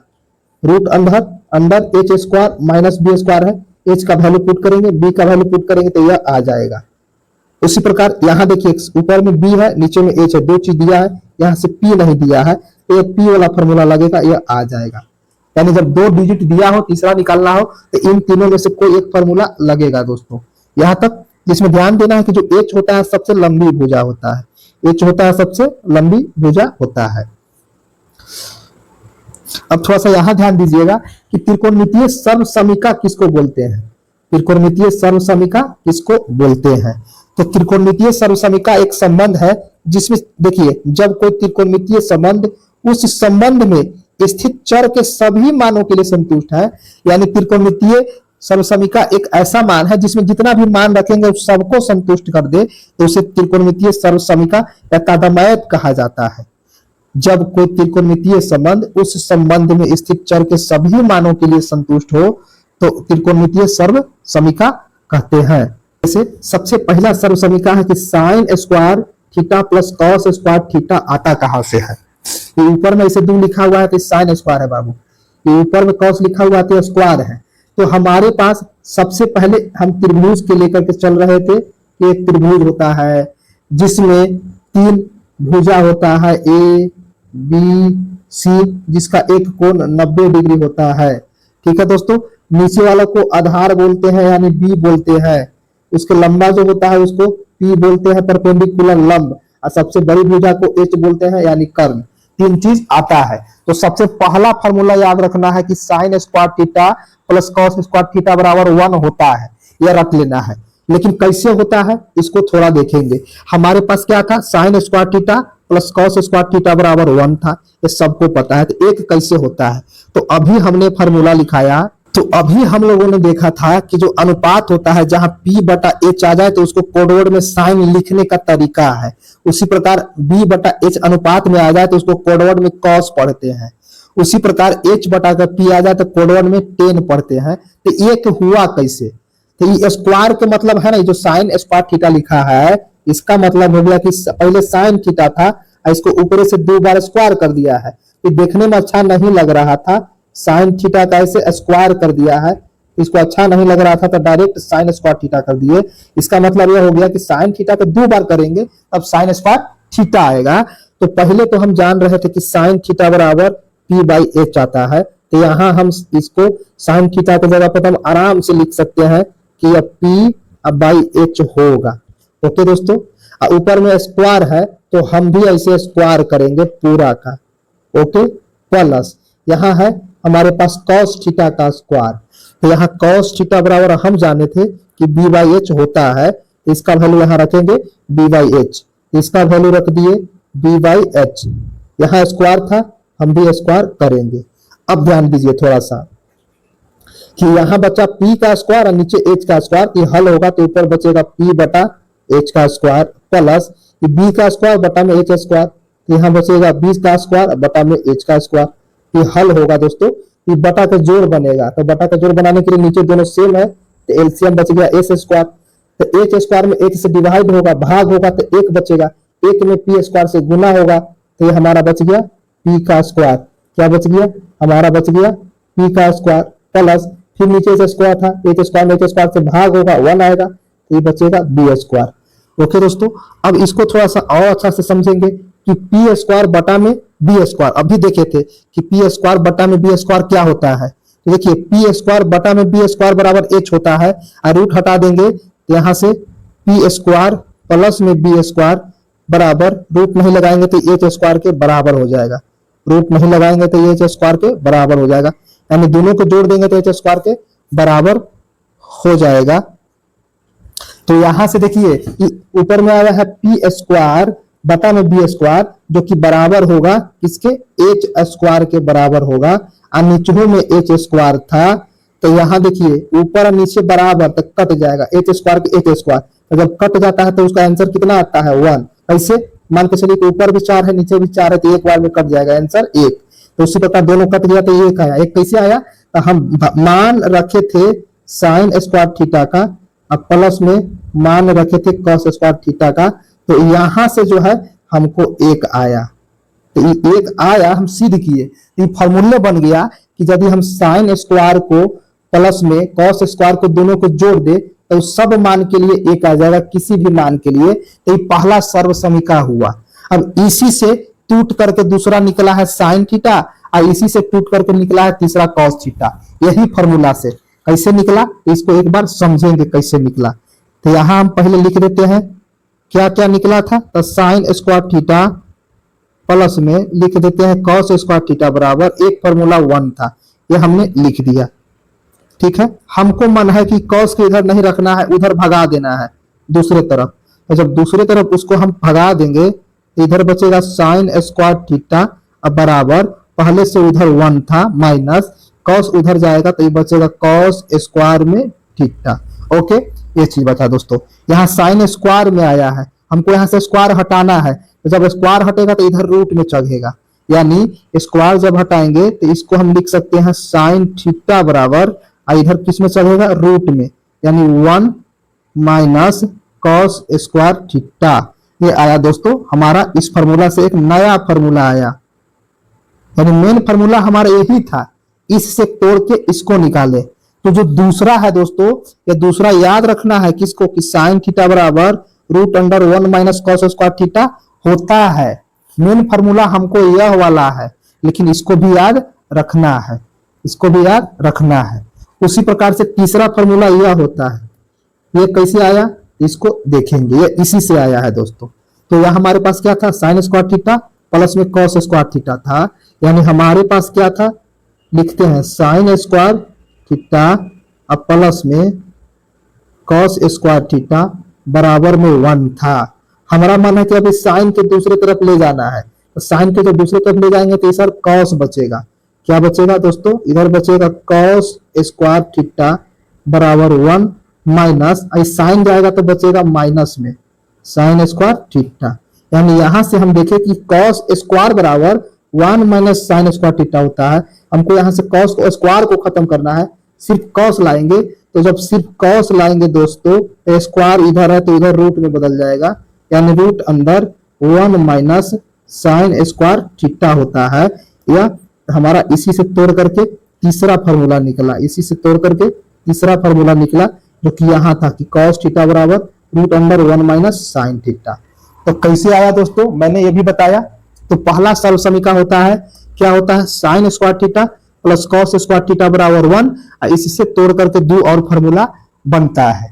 root under H square minus B square है, H का वैल्यू पुट करेंगे, B का वैल्यू पुट करेंगे तो यह आ जाएगा। उसी प्रकार यहाँ देखिए ऊपर में B है, नीचे में H है, 2 चीज दिया है, यहाँ से P नहीं दिया है, तो ये P वाला फॉर्मूला लगेगा, यह आ जाएगा। यानी जब 2 डिजिट दिया हो, तीसरा निकालना हो, तो इन तीनों में से कोई एक फॉर्मूला लगेगा दोस्तों। यहाँ तक जिसमें ध्यान देना है कि जो H होता है सबसे लंबी भुजा होता है, H होता है सबसे लंबी भुजा होता है। अब थोड़ा सा यहाँ ध्यान दीजिएगा कि त्रिकोणमितीय सर्वसमीका किसको बोलते हैं, त्रिकोणमितीय सर्वसमीका किसको बोलते हैं। तो त्रिकोणमितीय सर्वसमीका एक संबंध है जिसमें देखिए, जब कोई त्रिकोणमितीय संबंध उस संबंध में स्थित चर के सभी मानों के लिए संतुष्ट है, यानी त्रिकोणमितीय सर्वसमीका एक ऐसा मान है जिसमें जितना भी मान रखेंगे उस सबको संतुष्ट कर दे, तो उसे त्रिकोणमितीय सर्वसमीका या कादमायत कहा जाता है। जब कोई त्रिकोणमितीय संबंध उस संबंध में स्थित चर के सभी मानों के लिए संतुष्ट हो तो त्रिकोणमितीय सर्वसमीका कहते हैं। जैसे सबसे पहला सर्वसमीका है कि sine square theta plus cos square theta आता कहां से है। ये ऊपर में इसे 2 लिखा हुआ है तो साइन स्क्वायर है बाबू, ये ऊपर में कॉस लिखा हुआ है तो स्क्वायर है। तो हमारे पास सबसे पहले हम त्रिभुज के लेकर के चल रहे थे कि एक त्रिभुज होता है जिसमें 3 भुजा होता है ए बी सी, जिसका एक कोण 90 डिग्री होता है। ठीक है दोस्तों, नीचे वाला को आधार बोलते हैं यानी बी बोलते हैं, उसके लंबा जो होता है उसको पी बोलते हैं परपेंडिकुलर लंब, और सबसे बड़ी भुजा को एच बोलते हैं यानी कर्ण। 3 चीज आता है। तो सबसे पहला फॉर्मूला याद रखना है कि sine square theta plus cos square theta बराबर 1 होता है, यह रख लेना है। लेकिन कैसे होता है इसको थोड़ा देखेंगे। हमारे पास क्या था, sine square theta plus cos square theta बराबर 1 था, ये सबको पता है। तो एक कैसे होता है, तो अभी हमने फॉर्मूला लिखाया। तो अभी हम लोगों ने देखा था कि जो अनुपात होता है जहां P बटा H आ जाए तो उसको कोड वर्ड में साइन लिखने का तरीका है। उसी प्रकार B बटा H अनुपात में आ जाए तो उसको कोड वर्ड में कॉस पढ़ते हैं। उसी प्रकार H बटा का P आ जाए तो कोड वर्ड में टेन पढ़ते हैं। तो एक हुआ कैसे, तो ये स्क्वायर के मतलब है ना, जो साइन स्क्वायर थीटा लिखा है इसका मतलब हो गया कि पहले साइन थीटा था, इसको ऊपर से 2 बार स्क्वायर कर दिया है। ये देखने में अच्छा नहीं लग रहा था, साइन थीटा का ऐसे स्क्वायर कर दिया है, इसको अच्छा नहीं लग रहा था तो डायरेक्ट साइन स्क्वायर थीटा कर दिए। इसका मतलब यह हो गया कि साइन थीटा को 2 बार करेंगे तब साइन स्क्वायर थीटा आएगा। तो पहले तो हम जान रहे थे कि साइन थीटा बराबर P बाई H आता है, तो यहाँ हम इसको साइन थीटा की जगह पर हम आराम से लिख सकते हैं कि यह P बाई H होगा। ओके दोस्तों, ऊपर में स्क्वायर है तो हम भी ऐसे स्क्वायर करेंगे पूरा का। ओके, प्लस यहाँ है हमारे पास cos थीटा का स्क्वायर, तो यहाँ cos थीटा बराबर हम जाने थे कि b बाई एच होता है, इसका वैल्यू यहाँ रखेंगे b बाई एच, इसका वैल्यू रख दिए b बाई एच। यहाँ स्क्वायर था, हम भी स्क्वायर करेंगे। अब ध्यान दीजिए थोड़ा सा कि यहाँ बचा p का स्क्वायर और नीचे h का स्क्वायर, कि हल होगा तो ऊपर बचेगा p बटा h का स्क्वायर प्लस b का स्क्वायर बटा में h स्क्वायर, यहाँ बचेगा b का स्क्वायर बटा में h का स्क्वायर। ये हल होगा दोस्तों, ये बटा का जोड़ बनेगा, तो बटा का जोड़ बनाने के लिए नीचे दोनों सेम है तो एलसीएम बच गया एस स्क्वायर। तो एच स्क्वायर में एक से डिवाइड होगा, भाग होगा तो एक बचेगा, एक में पी स्क्वायर से गुना होगा तो ये हमारा बच गया पी का स्क्वायर। क्या बच गया, हमारा बच गया पी का स्क्वायर प्लस फिर नीचे से स्क्वायर था, एच स्क्वायर में एच स्क्वायर से भाग होगा 1 आएगा तो ये बचेगा बी स्क्वायर। ओके दोस्तों, अब इसको थोड़ा सा और अच्छा से समझेंगे कि पी स्क्वायर बटा में बी स्क्वायर। अभी देखे थे कि पी स्क्वायर बटा में बी स्क्वायर क्या होता है, तो देखिए पी स्क्वायर बटा में बी स्क्वायर बराबर एच होता है, और रूट हटा देंगे तो यहाँ से पी स्क्वायर प्लस में बी स्क्वायर बराबर, रूट नहीं लगाएंगे तो एच स्क्वायर के बराबर हो जाएगा, रूट नहीं लगाएंगे तो एच स्क्वायर के बराबर हो जाएगा, यानी दोनों को जोड़ देंगे तो एच स्क्वायर के बराबर हो जाएगा। तो यहां से देखिए ऊपर में आया है पी स्क्वायर बटा में बी स्क्वायर, जो कि बराबर होगा किसके, एच स्क्वायर के बराबर होगा, और नीचे में एच स्क्वायर था। तो यहाँ देखिए ऊपर और नीचे बराबर तक कट जाएगा, एच स्क्वायर के एच स्क्वायर, तो जब कट जाता है तो उसका आंसर कितना आता है 1। ऐसे मान के चलिए कि ऊपर भी 4 है नीचे भी 4 है तो एक बार में कट जाएगा आंसर 1। तो उसी प्रकार दोनों कट गया तो 1 आया। 1 कैसे आया, तो हम मान रखे थे साइन स्क्वायर थीटा का और प्लस में मान रखे थे कॉस स्क्वायर थीटा का, तो यहां से जो है हमको 1 आया। तो ये 1 आया, हम सिद्ध किए, ये फॉर्मूले बन गया कि यदि हम साइन स्क्वायर को प्लस में कॉस स्क्वायर को दोनों को जोड़ दे तो सब मान के लिए 1 आ जाएगा, किसी भी मान के लिए। तो ये पहला सर्वसमीका हुआ। अब इसी से टूट करके दूसरा निकला है साइन थीटा, और इसी से टूट करके निकला है तीसरा कॉस थीटा। यही फॉर्मूला से कैसे निकला इसको एक बार समझेंगे कैसे निकला। तो यहां हम पहले लिख देते हैं क्या क्या निकला था, तो साइन स्क्वायर थीटा प्लस में लिख देते हैं कॉस स्क्वायर थीटा बराबर, एक फॉर्मूला 1 था, ये हमने लिख दिया। ठीक है, हमको मन है कि कॉस के इधर नहीं रखना है, उधर भगा देना है दूसरे तरफ, और जब दूसरी तरफ उसको हम भगा देंगे तो इधर बचेगा साइन स्क्वायर थीटा अब बराबर पहले से उधर 1 था माइनस कॉस उधर जाएगा तो ये बचेगा कॉस स्क्वायर में थीटा। ओके, ये चीज बता दोस्तों। यहाँ साइन स्क्वायर में आया है, हमको यहाँ से स्क्वायर हटाना है, तो जब स्क्वायर हटेगा तो इधर रूट में चढ़ेगा, यानी स्क्वायर जब हटाएंगे तो इसको हम लिख सकते हैं साइन थीटा बराबर इधर किस में चढ़ेगा रूट में, यानी 1 माइनस कॉस स्क्वायर थीटा। ये आया दोस्तों हमारा, इस फार्मूला से एक नया फार्मूला आया, यानी मेन फार्मूला हमारा यही था, इससे तोड़ के इसको निकाले। तो जो दूसरा है दोस्तों, ये दूसरा याद रखना है किसको, कि साइन थीटा बराबर root under 1 minus cos square theta होता है। मेन फार्मूला हमको यह वाला है, लेकिन इसको भी याद रखना है, इसको भी याद रखना है। उसी प्रकार से तीसरा फार्मूला यह होता है, ये कैसे आया इसको देखेंगे, ये इसी से आया है दोस्तों। तो यह हमारे पास क्या था, साइन स्क्वायर थीटा प्लस में कॉस स्क्वायर थीटा था, यानी हमारे पास क्या था, लिखते हैं साइन स्क्वायर थीटा अब प्लस में कॉस स्क्वायर थीटा बराबर में 1 था। हमारा मन है कि अभी साइन के दूसरे तरफ ले जाना है, तो साइन के जो दूसरे तरफ ले जाएंगे तो सर कॉस बचेगा। क्या बचेगा दोस्तों, इधर बचेगा कॉस स्क्वायर थीटा बराबर 1 माइनस साइन जाएगा तो बचेगा माइनस में साइन स्क्वायर थीटा, यानी यहां से हम देखें कि कॉस स्क्वायर बराबर 1 माइनस साइन स्क्वायर थीटा होता है। हमको यहां से कॉस को स्क्वायर को खत्म करना है, सिर्फ कॉस लाएंगे, तो जब सिर्फ कॉस लाएंगे दोस्तों तो स्क्वायर इधर है तो इधर रूट में बदल जाएगा, यानी रूट अंदर 1 माइनस साइन स्क्वायर थीटा होता है। यह हमारा इसी से तोड़ करके तीसरा फार्मूला निकला, इसी से तोड़ करके तीसरा फार्मूला निकला, जो कि यहाँ था कि कॉस थीटा बराबर root under 1 minus sine theta. तो कैसे आया दोस्तों, मैंने ये भी बताया। तो पहला सर्व समीकरण होता है, क्या होता है, sine square theta plus cos square theta बराबर 1, इससे तोड़ करके दो और फार्मूला बनता है।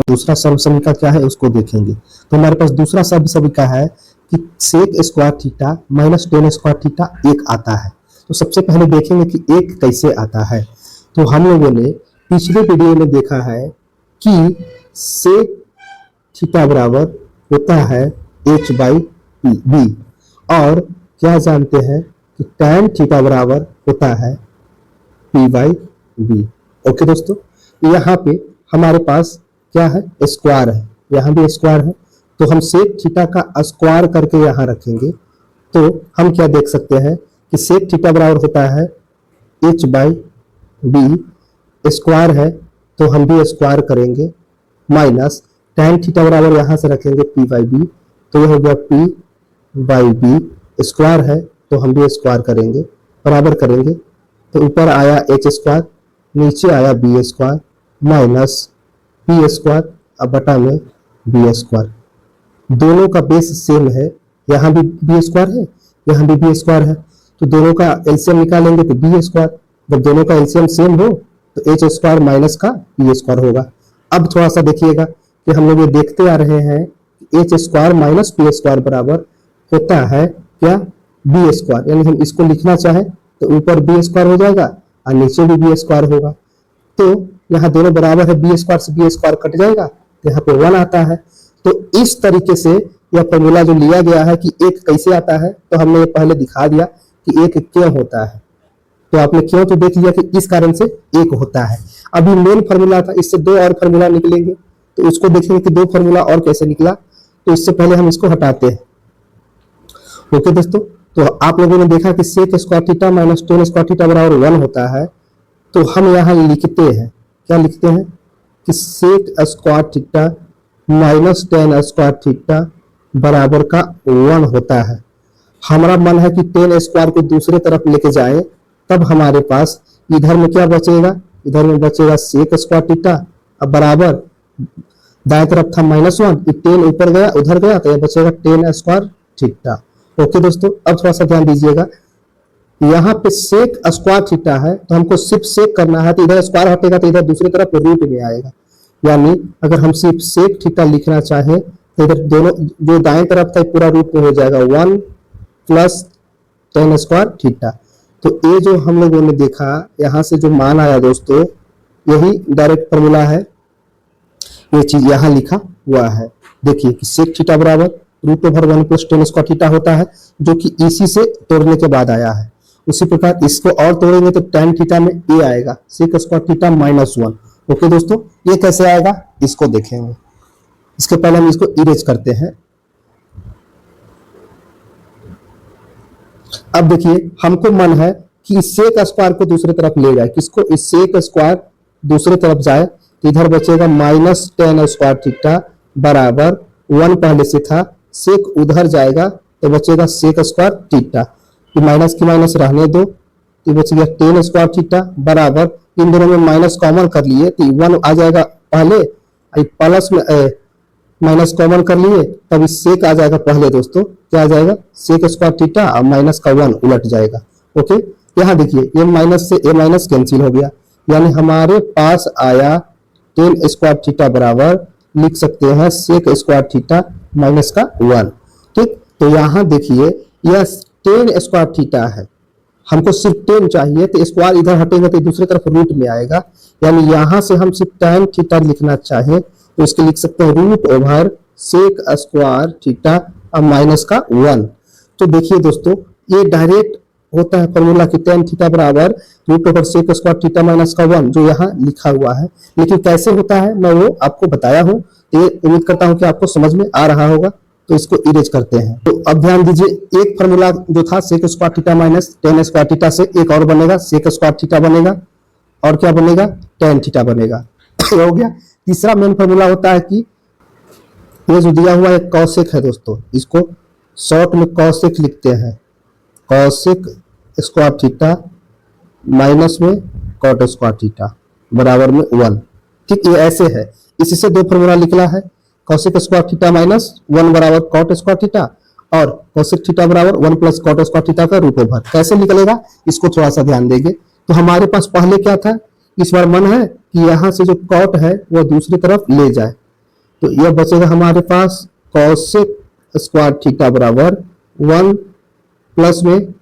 दूसरा सर्व समीकरण क्या है उसको देखेंगे। तो हमारे पास दूसरा सर्व समीकरण है कि sec square theta minus tan square theta 1 आता है। तो सबसे पहले देखेंगे कि 1 कैसे आता है। तो हम लोगों ने पिछले वीडियो में देखा है कि सेक थीटा बराबर होता है h बाई बी, और क्या जानते हैं कि tan थीटा बराबर होता है p बाई बी। ओके दोस्तों, यहाँ पे हमारे पास क्या है, स्क्वायर है, यहाँ भी स्क्वायर है, तो हम सेक थीटा का स्क्वायर करके यहाँ रखेंगे। तो हम क्या देख सकते हैं कि सेक थीटा बराबर होता है h बाई बी, स्क्वायर है तो हम भी स्क्वायर करेंगे, माइनस tan थीटा बराबर यहाँ से रखेंगे p बाई बी, तो यह हो गया p बाई बी, स्क्वायर है तो हम भी स्क्वायर करेंगे, बराबर करेंगे, तो ऊपर आया h स्क्वायर, नीचे आया b square minus p square अब बटा में b स्क्वायर। दोनों का बेस सेम है, यहाँ भी b स्क्वायर है, यहाँ भी b स्क्वायर है, तो दोनों का एलसीएम निकालेंगे तो b स्क्वायर। जब दोनों का एलसीएम सेम हो तो h स्क्वायर माइनस का p स्क्वायर होगा। अब थोड़ा सा देखिएगा कि हम लोग ये देखते आ रहे हैं कि h square minus p square बराबर होता है क्या, b स्क्वायर, यानी हम इसको लिखना चाहे तो ऊपर b स्क्वायर हो जाएगा और नीचे भी b स्क्वायर होगा। तो यहाँ दोनों बराबर है, b स्क्वायर से b स्क्वायर कट जाएगा तो यहाँ पे 1 आता है। तो इस तरीके से यह फॉर्मूला जो लिया गया है कि 1 कैसे आता है, तो हमने ये पहले दिखा दिया कि 1 क्यों होता है। तो आपने क्यों तो देख लिया कि इस कारण से 1 होता है। अभी मेन फार्मूला था, इससे 2 और फार्मूला निकलेंगे, तो उसको देखेंगे कि 2 फार्मूला और कैसे निकला। तो इससे पहले हम इसको हटाते हैं। ओके दोस्तों, तो आप लोगों ने देखा कि sec square theta minus tan square theta बराबर 1 होता है। तो हम यहाँ लिखते हैं, क्या लिखते हैं कि sec square theta minus tan square theta बराबर का 1 होता है। हमारा मन है कि टेन स्क्वायर को दूसरे तरफ लेके जाए, तब हमारे पास इधर में क्या बचेगा, इधर में बचेगा सेक स्क्वायर थीटा अब बराबर दाएं तरफ था -1, टेन ऊपर गया उधर गया तो यह बचेगा टेन स्क्वायर थीटा। ओके दोस्तों, अब थोड़ा सा ध्यान दीजिएगा, यहाँ पे सेक स्क्वायर थीटा है तो हमको सिर्फ सेक करना है, तो इधर स्क्वायर हटेगा तो इधर दूसरी तरफ रूट में आएगा। यानी अगर हम सिर्फ सेक थीटा लिखना चाहे तो इधर दोनों जो दाएं तरफ था पूरा रूट में हो जाएगा 1 प्लस टेन स्क्वायर थीटा। तो ये जो हम लोगों ने देखा यहाँ से जो मान आया दोस्तों, यही डायरेक्ट फॉर्मूला है, ये चीज यहाँ लिखा हुआ है। देखिए कि सेक थीटा बराबर root over 1 plus tan square theta होता है, जो कि इसी से तोड़ने के बाद आया है। उसी प्रकार इसको और तोड़ेंगे तो tan थीटा में a आएगा, सेक स्क्वायर थीटा -1। ओके दोस्तों, ये कैसे आएगा इसको देखेंगे। इसके पहले हम इसको इरेज करते हैं। अब देखिए हमको मन है कि इस सेक स्क्वायर को दूसरी तरफ ले जाए, किसको, इस सेक स्क्वायर दूसरी तरफ जाए, तो इधर बचेगा -tan स्क्वायर थीटा बराबर 1 पहले से था, सेक उधर जाएगा तो बचेगा सेक स्क्वायर थीटा, माइनस की माइनस रहने दो, तो बच गया tan स्क्वायर थीटा बराबर, इन दोनों में माइनस कॉमन कर लिए तो 1 आ जाएगा पहले, प्लस में माइनस कॉमन कर लिए तब इस सेक आ जाएगा पहले दोस्तों, क्या आ जाएगा सेक स्क्वायर थीटा और माइनस का 1 उलट जाएगा। ओके, यहाँ देखिए ये माइनस से ए माइनस कैंसिल हो गया, यानी हमारे पास आया tan स्क्वायर थीटा बराबर लिख सकते हैं सेक स्क्वायर थीटा माइनस का 1। ठीक, तो यहाँ देखिए यह tan स्क्वायर थीटा है, हमको सिर्फ tan चाहिए, तो स्क्वायर इधर हटेंगे तो दूसरी तरफ रूट में आएगा, यानी यहाँ से हम सिर्फ tan थीटा लिखना चाहे तो इसके लिख सकते हैं root over sec square theta और माइनस का 1। तो देखिए दोस्तों ये डायरेक्ट होता है फॉर्मूला कि tan थीटा बराबर root over sec square theta minus का 1, जो यहाँ लिखा हुआ है। लेकिन कैसे होता है मैं वो आपको बताया हूँ, तो ये उम्मीद करता हूँ कि आपको समझ में आ रहा होगा। तो इसको इरेज करते हैं। तो अब ध्यान दीजिए, एक फॉर्मूला जो था sec square theta minus tan square theta से एक और बनेगा सेक स्क्वायर थीटा बनेगा, और क्या बनेगा tan थीटा बनेगा। हो गया। तीसरा मेन फॉर्मूला होता है कि ये जो दिया हुआ एक कॉसेक है दोस्तों, इसको शॉर्ट में कॉसेक लिखते हैं, कॉसेक स्क्वायर थीटा माइनस में कॉट स्क्वायर थीटा बराबर में 1। ठीक, ये ऐसे है, इसी से दो फॉर्मूला निकला है, कॉसेक स्क्वायर थीटा माइनस 1 बराबर कॉट स्क्वायर थीटा और कॉसेक थीटा बराबर 1 प्लस कॉट स्क्वायर थीटा का रूट ओवर। कैसे निकलेगा इसको थोड़ा सा ध्यान देंगे। तो हमारे पास पहले क्या था, इस बार मन है कि यहाँ से जो कॉट है वो दूसरी तरफ ले जाए, तो यह बचेगा हमारे पास कॉसेक स्क्वायर थीटा बराबर 1 प्लस में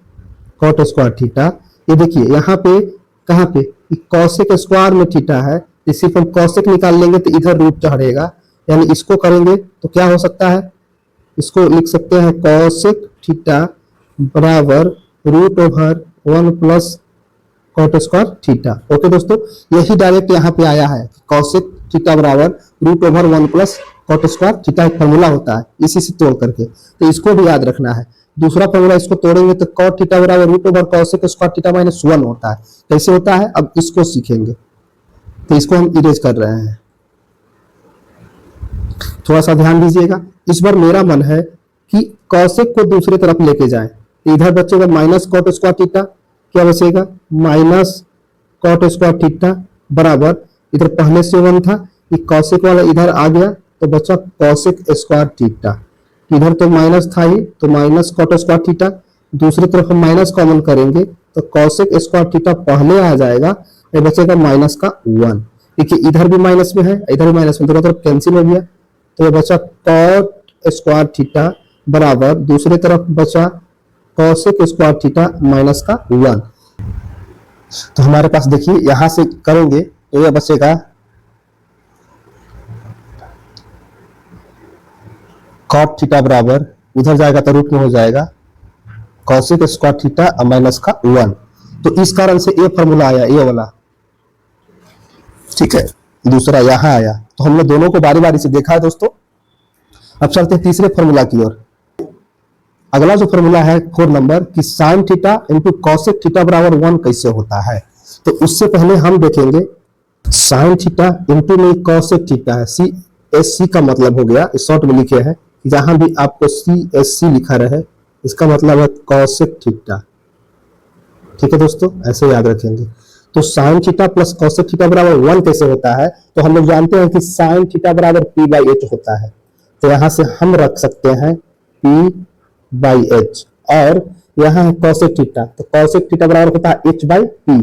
कॉट स्क्वायर थीटा। ये देखिए यहाँ पे कहाँ पे कॉसेक स्क्वायर में थीटा है, सिर्फ हम कॉसेक निकाल लेंगे तो इधर रूट चढ़ेगा, यानी इसको करेंगे तो क्या हो सकता है, इसको लिख सकते हैं कॉसेक थीटा बराबर root over 1 plus cot square theta. Okay दोस्तों, यही डायरेक्ट यहाँ पे आया है, कॉसेक थीटा बराबर root over 1 plus cot square theta एक फॉर्मूला होता है, इसी से तोड़ करके, तो इसको भी याद रखना है। दूसरा फॉर्मूला इसको तोड़ेंगे तो कॉट थीटा बराबर root over cosec square theta minus 1 होता है। कैसे होता है अब इसको सीखेंगे, तो इसको हम इरेज कर रहे हैं, थोड़ा सा ध्यान दीजिएगा। इस बार मेरा मन है कि कॉसेक को दूसरी तरफ लेके जाएं, इधर बचेगा माइनस कॉट स्क्वायर थीटा, क्या बचेगा माइनस कॉट स्क्वायर थीटा बराबर, इधर पहले से 1 था, ये कॉसेक वाला इधर आ गया तो बचा कॉसेक स्क्वायर थीटा, इधर तो माइनस था ही तो माइनस कॉट स्क्वायर थीटा, दूसरी तरफ हम माइनस कॉमन करेंगे तो कॉसेक स्क्वायर थीटा पहले आ जाएगा, ये बचेगा माइनस का 1। देखिए इधर भी माइनस में है इधर भी माइनस में, दोनों तरफ कैंसिल हो गया, तो ये बचा कॉट स्क्वायर थीटा बराबर दूसरी तरफ बचा कॉसेक स्क्वायर थीटा माइनस का 1। तो हमारे पास देखिए यहां से करेंगे तो यह बचेगा कॉट थीटा बराबर उधर जाएगा तो रूट में हो जाएगा कॉसेक स्क्वायर थीटा माइनस का 1। तो इस कारण से ये फॉर्मूला आया, ये वाला, ठीक है। दूसरा यहाँ आया, तो हमने दोनों को बारी बारी से देखा है दोस्तों। अब चलते हैं तीसरे फॉर्मूला की ओर। अगला जो फॉर्मूला है 4 नंबर कि sine theta into cosec theta बराबर 1 कैसे होता है। तो उससे पहले हम देखेंगे साइन थीटा इंटू में कॉसेक थीटा है, सी एस सी का मतलब हो गया, इस शॉर्ट में लिखे हैं, जहां भी आपको सी एस सी लिखा रहे इसका मतलब है कॉसेक थीटा। ठीक है दोस्तों, ऐसे याद रखेंगे। तो sine theta plus cosec theta बराबर 1 कैसे होता है, तो हम लोग जानते हैं कि साइन थीटा बराबर पी बाई एच होता है, तो यहां से हम रख सकते हैं पी बाई एच, और यहां है कॉसेक थीटा, तो कॉसेक थीटा बराबर होता है एच बाई पी,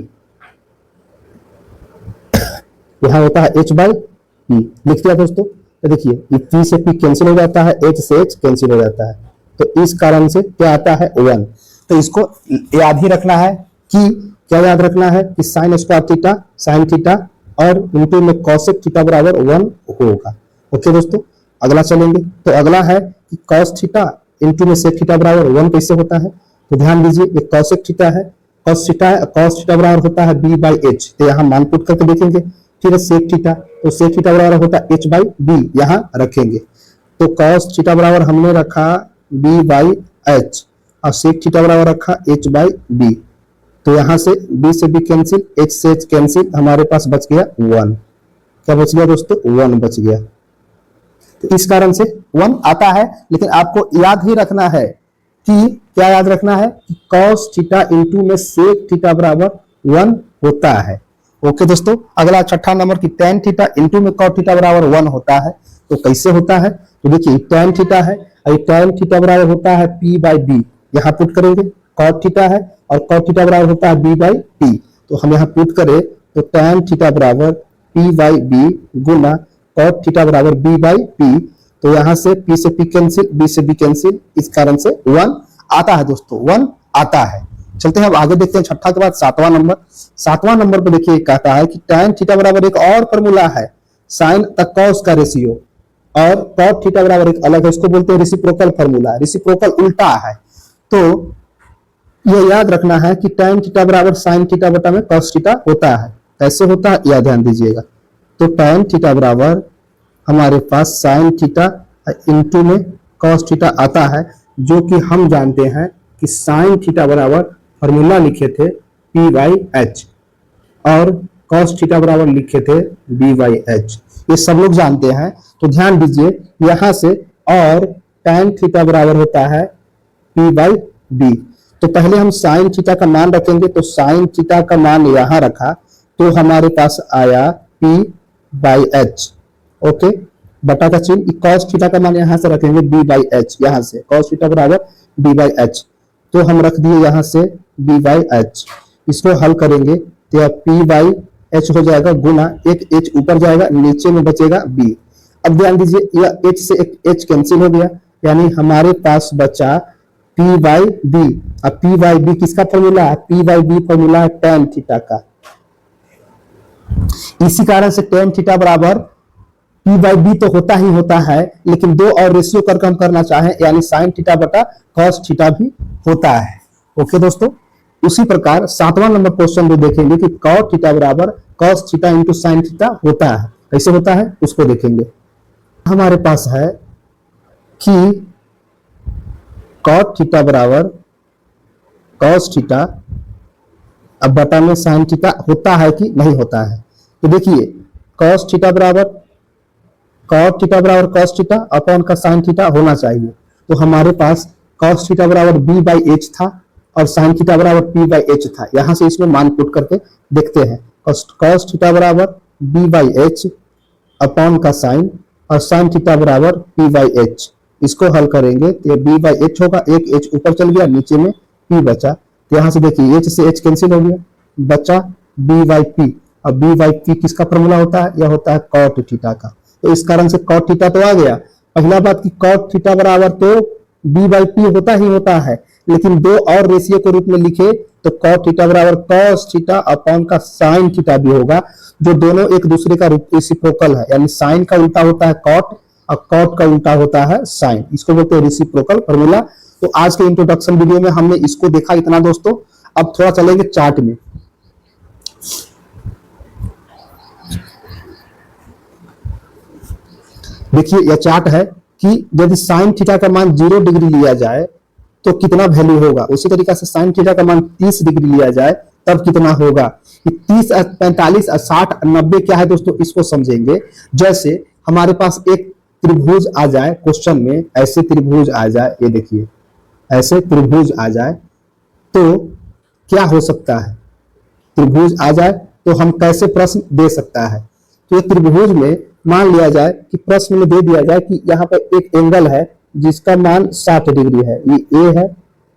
यहां होता है एच बाई पी, लिख दिया दोस्तों। तो देखिए ये पी से पी कैंसिल हो जाता है, एच से एच कैंसिल हो जाता है, तो इस कारण से क्या आता है 1। तो इसको याद ही रखना है कि क्या याद रखना है कि sine square theta sine theta और इनटू में कॉसेक थीटा बराबर 1 होगा। ओके दोस्तों, अगला चलेंगे तो अगला है कि cos थीटा इंटू में sec थीटा बराबर 1 कैसे होता है। तो ध्यान दीजिए ये cosec थीटा है, cos थीटा है, cos थीटा बराबर होता है b बाई एच। तो यहाँ मान पुट करके देखेंगे। फिर sec थीटा, तो sec थीटा बराबर होता है h बाई बी, यहाँ रखेंगे। तो cos थीटा बराबर हमने रखा b बाई एच और sec थीटा बराबर रखा h बाई बी। तो यहाँ से b से b कैंसिल, h से h कैंसिल, हमारे पास बच गया 1। क्या बच गया दोस्तों? 1 बच गया। तो इस कारण से 1 आता है, लेकिन आपको याद ही रखना है कि क्या याद रखना है कि cos थीटा इंटू में sec थीटा बराबर 1 होता है। ओके दोस्तों, अगला छठा नंबर की tan थीटा इंटू में cot थीटा बराबर 1 होता है। तो कैसे होता है? तो देखिए tan थीटा है और tan थीटा बराबर होता है p बाई बी, यहाँ पुट करेंगे। cot थीटा है और cot थीटा बराबर होता है b बाई टी। तो हम यहाँ पुट करें तो tan थीटा बराबर p बाई बी गुना cot थीटा बराबर b बाई p। तो यहाँ से p से p कैंसिल, b से b कैंसिल, इस कारण से 1 आता है दोस्तों, 1 आता है। चलते हैं अब आगे देखते हैं छठा के बाद सातवां नंबर। सातवां नंबर पे देखिए कहता है कि tan थीटा बराबर एक और फॉर्मूला है sin तक cos का रेशियो, और cot थीटा बराबर एक अलग है, इसको बोलते हैं रेसिप्रोकल फॉर्मूला। रेसिप्रोकल उल्टा है। तो ये याद रखना है कि tan थीटा बराबर sin थीटा बटा में cos थीटा होता है। कैसे होता है यह ध्यान दीजिएगा। तो tan थीटा बराबर हमारे पास sin थीटा इंटू में cos थीटा आता है, जो कि हम जानते हैं कि sin थीटा बराबर फॉर्मूला लिखे थे p बाई एच और cos थीटा बराबर लिखे थे b बाई एच, ये सब लोग जानते हैं। तो ध्यान दीजिए यहाँ से, और tan थीटा बराबर होता है p बाई b। तो पहले हम sin थीटा का मान रखेंगे, तो sin थीटा का मान यहाँ रखा तो हमारे पास आया p बाई एच। ओके, बटा का चिन्ह, cos थीटा का मान यहाँ से रखेंगे b बाई एच, यहाँ से cos थीटा बराबर b बाई एच। तो हम रख दिए यहाँ से b बाई एच। इसको हल करेंगे तो p बाई एच हो जाएगा गुना एक h ऊपर जाएगा, नीचे में बचेगा b। अब ध्यान दीजिए यह h से एक h कैंसिल हो गया, यानी हमारे पास बचा p बाई b। अब p बाई b किसका फॉर्मूला है? p बाई b फॉर्मूला है tan थीटा का। इसी कारण से tan थीटा बराबर p बाई बी तो होता ही होता है, लेकिन दो और रेशियो करके हम करना चाहें, यानी sin थीटा बटा cos थीटा भी होता है। ओके दोस्तों, उसी प्रकार सातवां नंबर क्वेश्चन में देखेंगे कि cot थीटा बराबर cos theta into sin theta होता है। कैसे होता है उसको देखेंगे। हमारे पास है कि cot थीटा बराबर cos थीटा, अब बटा में sin थीटा होता है कि नहीं होता है। तो देखिए cos थीटा बराबर cot थीटा बराबर cos थीटा अपॉन का sin थीटा होना चाहिए। तो हमारे पास cos थीटा बराबर b बाई एच था और sin थीटा बराबर p बाई एच था। यहां से इसमें मान पुट करके देखते हैं। cos थीटा बराबर b बाई एच अपॉन का sin, और sin थीटा बराबर p बाई एच। इसको हल करेंगे तो b बाई एच होगा, एक h ऊपर चल गया, नीचे में p बचा। तो यहां से देखिए h से h कैंसिल हो गया, बचा b बाई p। अब b बाई p किसका फॉर्मूला होता है? यह होता है cot थीटा का। तो इस कारण से cot थीटा तो आ गया। पहला बात कि cot थीटा बराबर तो b बाई p होता ही होता है, लेकिन दो और रेशियो के रूप में लिखे तो cot थीटा बराबर cos थीटा अपॉन का sin थीटा भी होगा, जो दोनों एक दूसरे का रेसिप्रोकल है। यानी sin का उल्टा होता है cot और cot का उल्टा होता है sin। इसको बोलते हैं रेसिप्रोकल फॉर्मूला। तो आज के इंट्रोडक्शन वीडियो में हमने इसको देखा इतना दोस्तों। अब थोड़ा चलेंगे चार्ट में। देखिए यह चार्ट है कि यदि sin थीटा का मान 0 डिग्री लिया जाए तो कितना वैल्यू होगा। उसी तरीके से sin थीटा का मान 30 डिग्री लिया जाए तब कितना होगा। 30, 45, 60, 90 क्या है दोस्तों, इसको समझेंगे। जैसे हमारे पास एक त्रिभुज आ जाए क्वेश्चन में, ऐसे त्रिभुज आ जाए, ये देखिए ऐसे त्रिभुज आ जाए तो क्या हो सकता है। त्रिभुज आ जाए तो हम कैसे प्रश्न दे सकता है। तो ये त्रिभुज में मान लिया जाए कि प्रश्न में दे दिया जाए कि यहाँ पर एक एंगल है जिसका मान 60 डिग्री है, ये A है,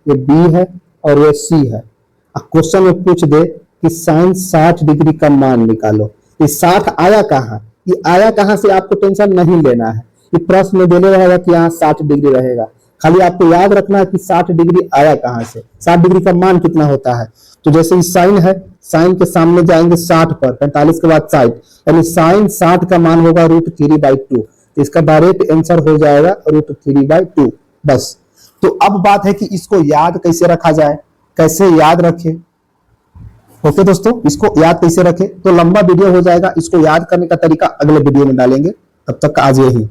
ये B है और ये C है। क्वेश्चन में पूछ दे कि sin 60 डिग्री का मान निकालो। ये 60 आया कहाँ, ये आया कहाँ से आपको टेंशन नहीं लेना है। ये प्रश्न में देने रहेगा कि यहाँ 60 डिग्री रहेगा, खाली आपको याद रखना है कि 60 डिग्री आया कहाँ से, 60 डिग्री का मान कितना होता है। तो जैसे साइन है, साइन के सामने जाएंगे 60 पर, 45 के बाद 60, यानी साइन 60 का मान होगा √3/2। इसका डायरेक्ट आंसर हो जाएगा √3/2 बस। तो अब बात है कि इसको याद कैसे रखा जाए, कैसे याद रखें। ओके दोस्तों, इसको याद कैसे रखें, तो लंबा वीडियो हो जाएगा, इसको याद करने का तरीका अगले वीडियो में डालेंगे। तब तक आज यही।